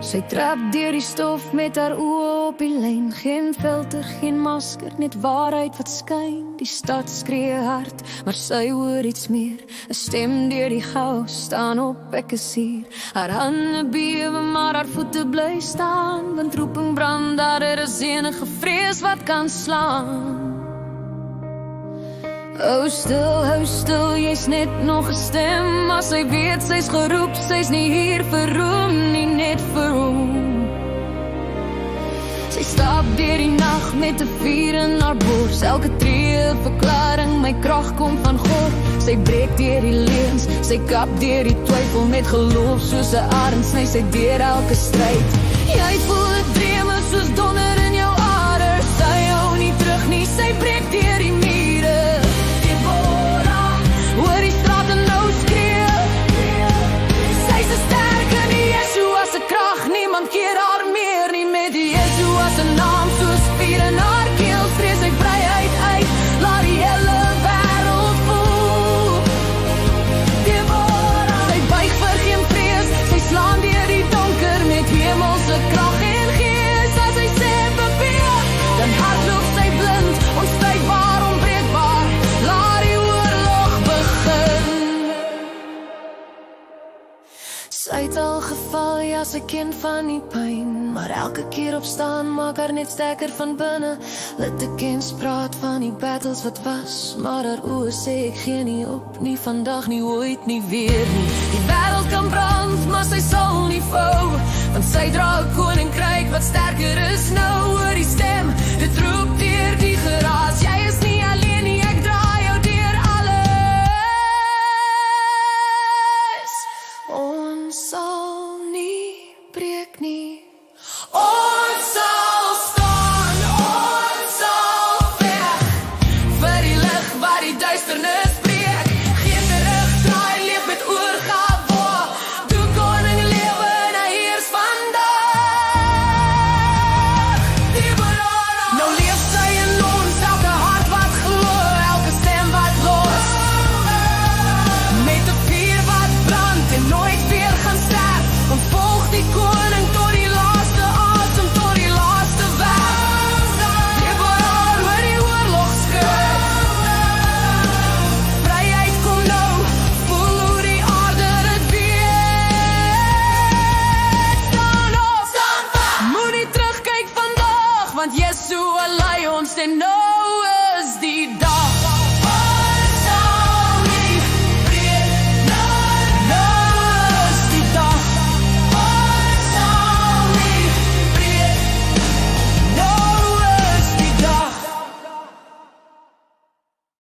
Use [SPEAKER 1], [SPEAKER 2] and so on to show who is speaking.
[SPEAKER 1] Sy trap deur die stof met haar oë op die lyn. Geen filter, geen masker, net waarheid wat skyn. Die stad skree hard, maar sy hoor iets meer. 'n Stem deur die gou, staan op, ek is hier. Haar hande bewe, maar haar voete bly staan. Want roeping brand, daar is enige vrees wat kan slaan. Hou stil, jy's net nog 'n stem. As sy weet sy's geroep, sy's nie hier vir roem, nie net vir hom. Sy stap deur die nag met 'n vuur in haar bors. Elke tree 'n verklaring, my krag kom van God. Sy breek deur die leuns, sy kap deur die twyfel. Met geloof soos 'n arend sny sy deur elke stryd. Jy voel 'n dreme soos donder in jou aders. Sy hou nie terug nie, sy breek deur die mure. Hoor die straat en nou skree. Sy's 'n sterke, die Yeshua se krag. Niemand keer haar meer nie met die Yeshua se naam. Soos vuur in haar keel vrees sy vryheid uit. Laat die hele wêreld voel. Deborah, sy buig vir geen vrees. Sy slaan deur die donker met hemelse krag en gees. As sy sê beweeg, dan hardloop sy blind. Onstuitbaar, onbreekbaar. Laat die oorlog begin. Sy het al geval, ja, sy ken van die pyn. Maar elke keer opstaan maak haar net sterker van binne. Littekens praat van die battles wat was. Maar haar oë sê ek gee nie op. Nie vandag, nie ooit, nie weer nie. Die wêreld kan brand, maar sy sal nie vou. Want sy dra 'n koninkryk wat sterker is nou. Hoor die stem, dit roep deur die geraas. Jy is nie alleen nie, ek dra jou deur alles. Ons sal nie breek nie. Ons sal staan, ons sal veg. Vir die lig waar die duisternis breek. Geen terugdraai, leef met oorgawe. Doe koning lewe en hy heers vandag. Deborah, nou leef sy in ons. Elke hart wat glo, elke stem wat los. Met 'n vuur wat brand en nooit weer gaan sterf. Want volg die koning tot die laaste asem, tot die laaste weg. Deborah, hoor die oorlog skud. Vryheid kom nou, voel hoe die aarde dit weet. Staan op, moenie terugkyk vandag, want Yeshua lei ons en nou is die dag.